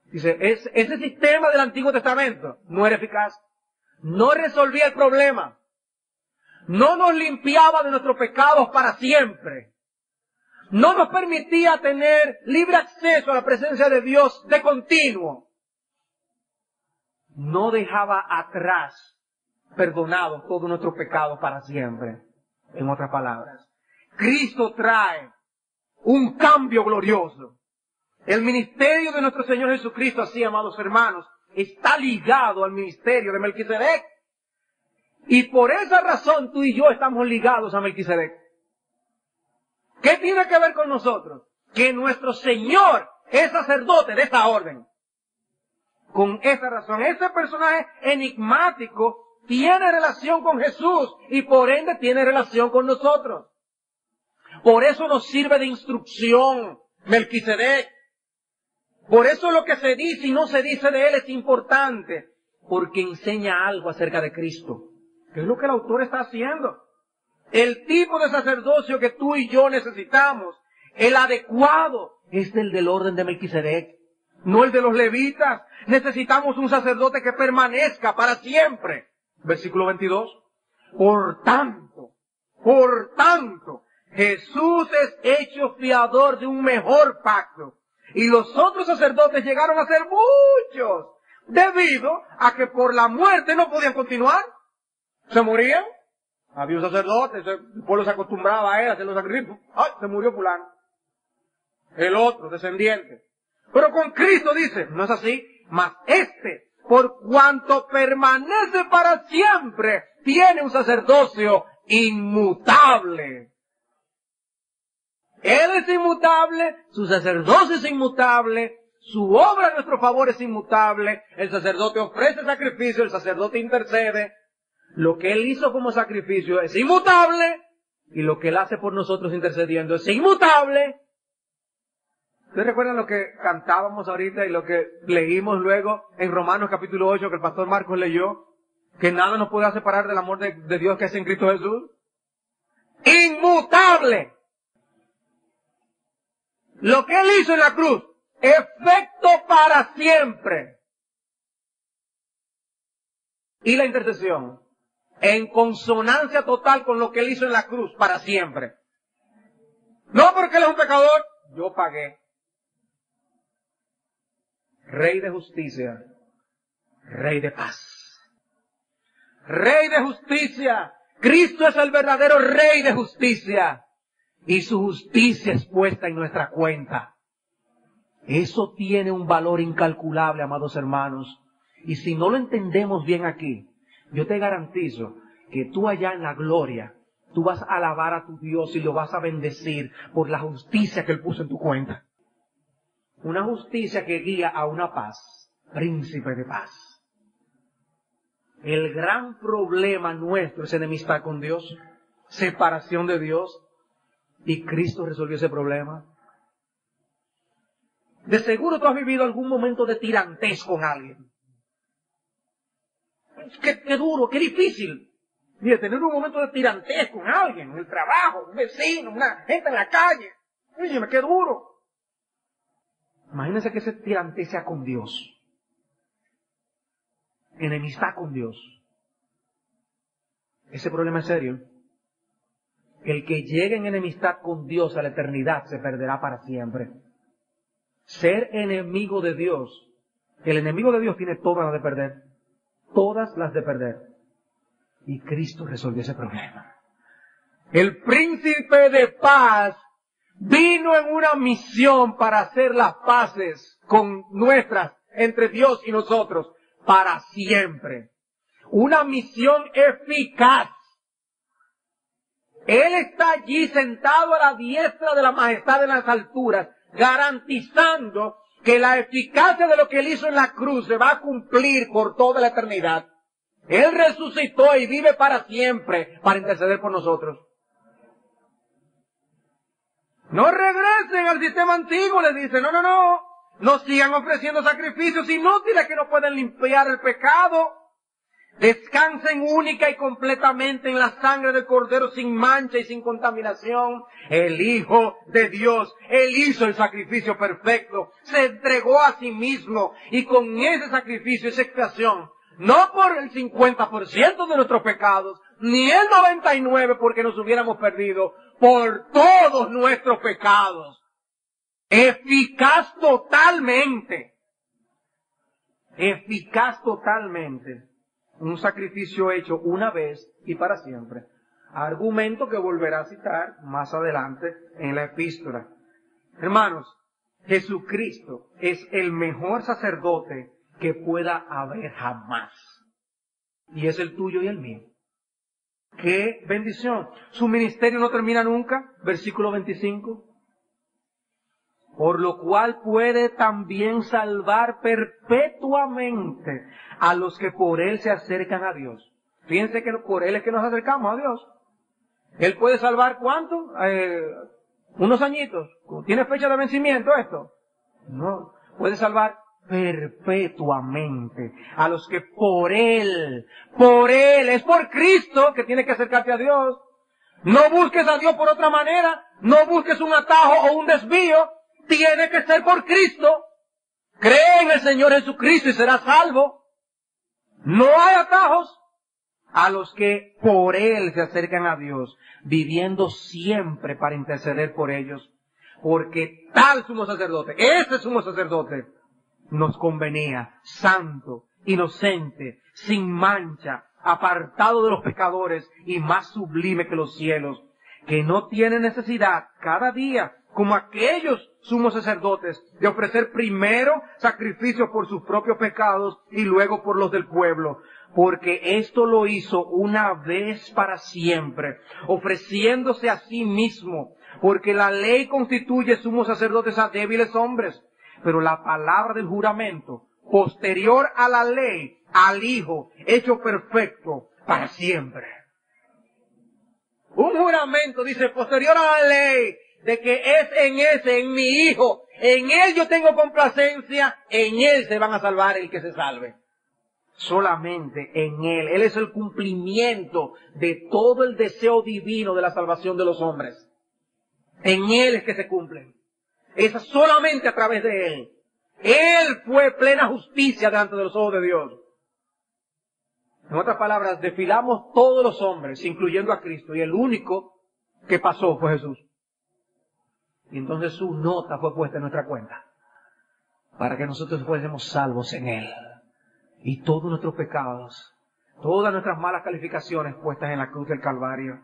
Dice, ese sistema del Antiguo Testamento no era eficaz, no resolvía el problema, no nos limpiaba de nuestros pecados para siempre, no nos permitía tener libre acceso a la presencia de Dios de continuo, no dejaba atrás perdonados todos nuestros pecados para siempre. En otras palabras, Cristo trae un cambio glorioso. El ministerio de nuestro Señor Jesucristo, así, amados hermanos, está ligado al ministerio de Melquisedec. Y por esa razón tú y yo estamos ligados a Melquisedec. ¿Qué tiene que ver con nosotros? Que nuestro Señor es sacerdote de esa orden. Con esa razón, ese personaje enigmático tiene relación con Jesús y por ende tiene relación con nosotros. Por eso nos sirve de instrucción Melquisedec. Por eso lo que se dice y no se dice de él es importante, porque enseña algo acerca de Cristo, que es lo que el autor está haciendo. El tipo de sacerdocio que tú y yo necesitamos, el adecuado, es el del orden de Melquisedec, no el de los levitas. Necesitamos un sacerdote que permanezca para siempre. Versículo 22. Por tanto, Jesús es hecho fiador de un mejor pacto. Y los otros sacerdotes llegaron a ser muchos, debido a que por la muerte no podían continuar. Se morían. Había un sacerdote, el pueblo se acostumbraba a él a hacer los sacrificios. ¡Ay! Se murió fulano. El otro, descendiente. Pero con Cristo dice, no es así, mas por cuanto permanece para siempre, tiene un sacerdocio inmutable. Él es inmutable, su sacerdocio es inmutable, su obra a nuestro favor es inmutable, el sacerdote ofrece sacrificio, el sacerdote intercede. Lo que Él hizo como sacrificio es inmutable, y lo que Él hace por nosotros intercediendo es inmutable. ¿Ustedes recuerdan lo que cantábamos ahorita y lo que leímos luego en Romanos capítulo 8 que el pastor Marcos leyó? Que nada nos puede separar del amor de Dios que es en Cristo Jesús. Inmutable. Lo que Él hizo en la cruz, efecto para siempre. Y la intercesión, en consonancia total con lo que Él hizo en la cruz, para siempre. No porque Él es un pecador, yo pagué. Rey de justicia, Rey de paz. Rey de justicia. Cristo es el verdadero Rey de justicia. Y su justicia es puesta en nuestra cuenta. Eso tiene un valor incalculable, amados hermanos. Y si no lo entendemos bien aquí, yo te garantizo que tú allá en la gloria, tú vas a alabar a tu Dios y lo vas a bendecir por la justicia que Él puso en tu cuenta. Una justicia que guía a una paz, príncipe de paz. El gran problema nuestro es enemistad con Dios, separación de Dios. Y Cristo resolvió ese problema. De seguro tú has vivido algún momento de tirantez con alguien. Qué duro, qué difícil. Mira, tener un momento de tirantez con alguien, en el trabajo, un vecino, una gente en la calle. Oye, qué duro. Imagínense que ese tirantez sea con Dios. Enemistad con Dios. Ese problema es serio. El que llegue en enemistad con Dios a la eternidad se perderá para siempre. Ser enemigo de Dios. El enemigo de Dios tiene todas las de perder. Todas las de perder. Y Cristo resolvió ese problema. El príncipe de paz vino en una misión para hacer las paces con entre Dios y nosotros, para siempre. Una misión eficaz. Él está allí sentado a la diestra de la majestad de las alturas, garantizando que la eficacia de lo que Él hizo en la cruz se va a cumplir por toda la eternidad. Él resucitó y vive para siempre para interceder por nosotros. No regresen al sistema antiguo, les dice. No sigan ofreciendo sacrificios inútiles que no pueden limpiar el pecado. Descansen única y completamente en la sangre del Cordero sin mancha y sin contaminación. El Hijo de Dios, Él hizo el sacrificio perfecto, se entregó a sí mismo y con ese sacrificio, esa expiación, no por el 50% de nuestros pecados, ni el 99% porque nos hubiéramos perdido, por todos nuestros pecados. Eficaz totalmente. Un sacrificio hecho una vez y para siempre. Argumento que volverá a citar más adelante en la epístola. Hermanos, Jesucristo es el mejor sacerdote que pueda haber jamás. Y es el tuyo y el mío. ¡Qué bendición! Su ministerio no termina nunca. Versículo 25. Por lo cual puede también salvar perpetuamente a los que por Él se acercan a Dios. Fíjense que por Él es que nos acercamos a Dios. Él puede salvar ¿cuánto? Unos añitos. ¿Tiene fecha de vencimiento esto? No. Puede salvar perpetuamente a los que por Él, es por Cristo que tiene que acercarte a Dios. No busques a Dios por otra manera, no busques un atajo o un desvío. Tiene que ser por Cristo. Cree en el Señor Jesucristo y serás salvo. No hay atajos. A los que por Él se acercan a Dios, viviendo siempre para interceder por ellos. Porque tal sumo sacerdote, ese sumo sacerdote, nos convenía, santo, inocente, sin mancha, apartado de los pecadores y más sublime que los cielos, que no tiene necesidad cada día, como aquellos sumos sacerdotes, de ofrecer primero sacrificios por sus propios pecados y luego por los del pueblo, porque esto lo hizo una vez para siempre, ofreciéndose a sí mismo, porque la ley constituye sumos sacerdotes a débiles hombres, pero la palabra del juramento, posterior a la ley, al Hijo, hecho perfecto para siempre. Un juramento, dice, posterior a la ley, de que es en mi Hijo, en Él yo tengo complacencia, en Él se van a salvar el que se salve. Solamente en Él. Él es el cumplimiento de todo el deseo divino de la salvación de los hombres. En Él es que se cumplen. Es solamente a través de Él. Él fue plena justicia delante de los ojos de Dios. En otras palabras, desfilamos todos los hombres, incluyendo a Cristo, y el único que pasó fue Jesús. Y entonces su nota fue puesta en nuestra cuenta, para que nosotros fuésemos salvos en Él. Y todos nuestros pecados, todas nuestras malas calificaciones puestas en la cruz del Calvario.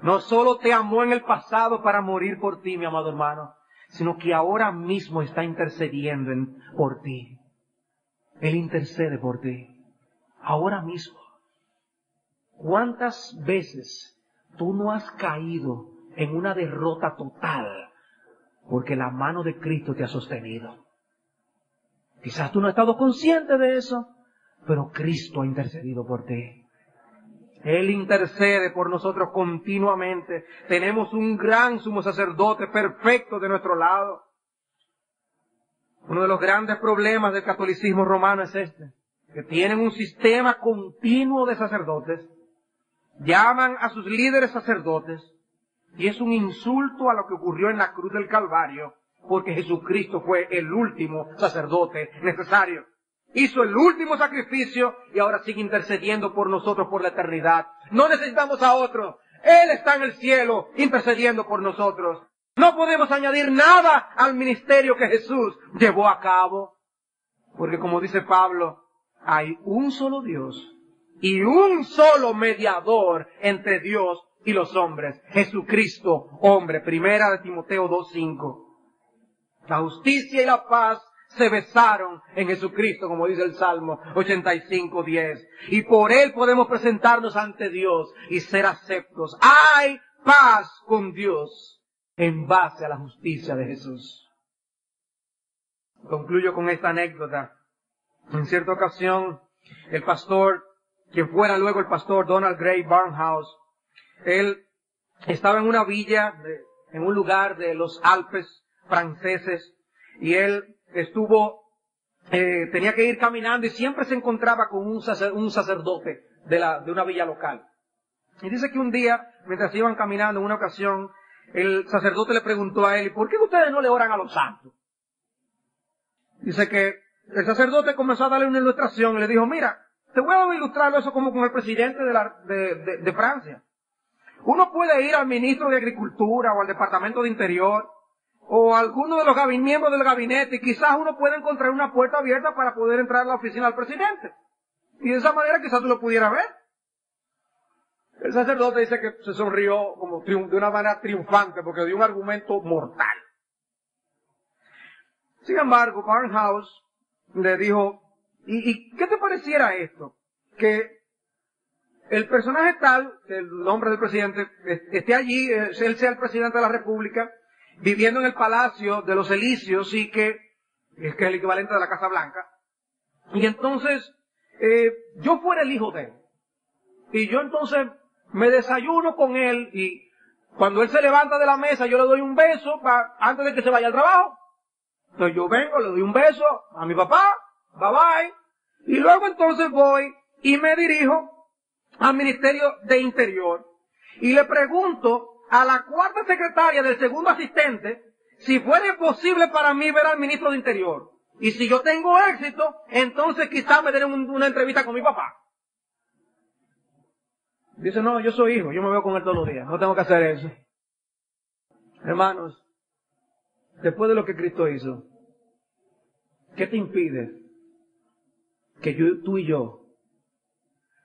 No solo te amó en el pasado para morir por ti, mi amado hermano, sino que ahora mismo está intercediendo por ti. Él intercede por ti. Ahora mismo. ¿Cuántas veces tú no has caído en una derrota total porque la mano de Cristo te ha sostenido? Quizás tú no has estado consciente de eso, pero Cristo ha intercedido por ti. Él intercede por nosotros continuamente. Tenemos un gran sumo sacerdote perfecto de nuestro lado. Uno de los grandes problemas del catolicismo romano es este, que tienen un sistema continuo de sacerdotes, llaman a sus líderes sacerdotes, y es un insulto a lo que ocurrió en la cruz del Calvario, porque Jesucristo fue el último sacerdote necesario. Hizo el último sacrificio y ahora sigue intercediendo por nosotros por la eternidad. No necesitamos a otro. Él está en el cielo intercediendo por nosotros. No podemos añadir nada al ministerio que Jesús llevó a cabo. Porque como dice Pablo, hay un solo Dios y un solo mediador entre Dios y los hombres. Jesucristo, hombre. Primera de Timoteo 2:5. La justicia y la paz se besaron en Jesucristo, como dice el Salmo 85:10. Y por Él podemos presentarnos ante Dios y ser aceptos. Hay paz con Dios en base a la justicia de Jesús. Concluyo con esta anécdota. En cierta ocasión, el pastor, quien fuera luego el pastor Donald Gray Barnhouse, él estaba en una villa, en un lugar de los Alpes franceses, y él estuvo tenía que ir caminando y siempre se encontraba con un sacerdote de una villa local. Y dice que un día, mientras iban caminando en una ocasión, el sacerdote le preguntó a él, ¿por qué ustedes no le oran a los santos? Dice que el sacerdote comenzó a darle una ilustración y le dijo, mira, te voy a ilustrar eso como con el presidente de Francia. Uno puede ir al ministro de Agricultura o al Departamento de Interior o a alguno de los miembros del gabinete y quizás uno pueda encontrar una puerta abierta para poder entrar a la oficina del presidente. Y de esa manera quizás tú lo pudieras ver. El sacerdote dice que se sonrió como de una manera triunfante porque dio un argumento mortal. Sin embargo, Barnhouse le dijo, ¿y qué te pareciera esto? Que el personaje tal, que el nombre del presidente, esté allí, él sea el presidente de la República, viviendo en el Palacio de los Elíseos y que es el equivalente de la Casa Blanca. Y entonces, yo fuera el hijo de él. Y yo entonces me desayuno con él y cuando él se levanta de la mesa yo le doy un beso antes de que se vaya al trabajo. Entonces yo vengo, le doy un beso a mi papá, bye bye, y luego entonces voy y me dirijo al Ministerio de Interior y le pregunto a la cuarta secretaria del segundo asistente si fuera posible para mí ver al ministro de Interior. Y si yo tengo éxito, entonces quizás me den una entrevista con mi papá. Dice, no, yo soy hijo, yo me veo con él todos los días, no tengo que hacer eso. Hermanos, después de lo que Cristo hizo, ¿qué te impide que tú y yo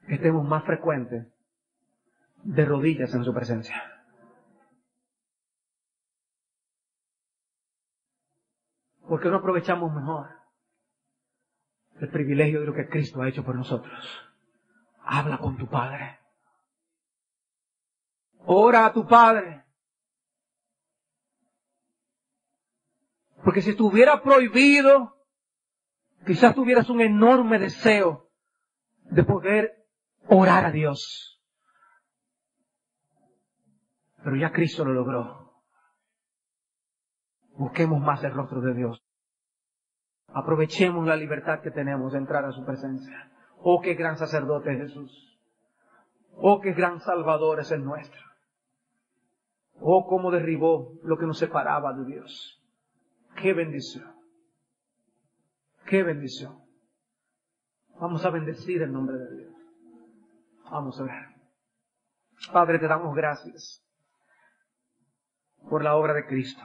estemos más frecuentes de rodillas en su presencia? ¿Por qué no aprovechamos mejor el privilegio de lo que Cristo ha hecho por nosotros? Habla con tu Padre. Ora a tu Padre. Porque si estuviera prohibido, quizás tuvieras un enorme deseo de poder orar a Dios. Pero ya Cristo lo logró. Busquemos más el rostro de Dios. Aprovechemos la libertad que tenemos de entrar a su presencia. Oh, qué gran sacerdote es Jesús. Oh, qué gran Salvador es el nuestro. Oh, cómo derribó lo que nos separaba de Dios. ¡Qué bendición! ¡Qué bendición! Vamos a bendecir el nombre de Dios. Vamos a ver. Padre, te damos gracias por la obra de Cristo.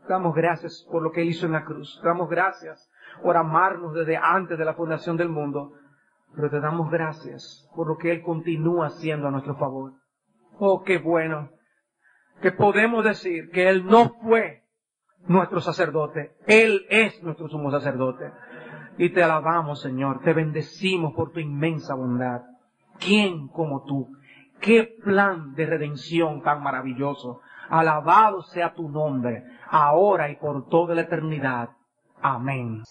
Te damos gracias por lo que hizo en la cruz. Te damos gracias por amarnos desde antes de la fundación del mundo. Pero te damos gracias por lo que Él continúa haciendo a nuestro favor. Oh, qué bueno que podemos decir que Él no fue nuestro sacerdote. Él es nuestro sumo sacerdote. Y te alabamos, Señor. Te bendecimos por tu inmensa bondad. ¿Quién como tú? ¡Qué plan de redención tan maravilloso! Alabado sea tu nombre, ahora y por toda la eternidad. Amén.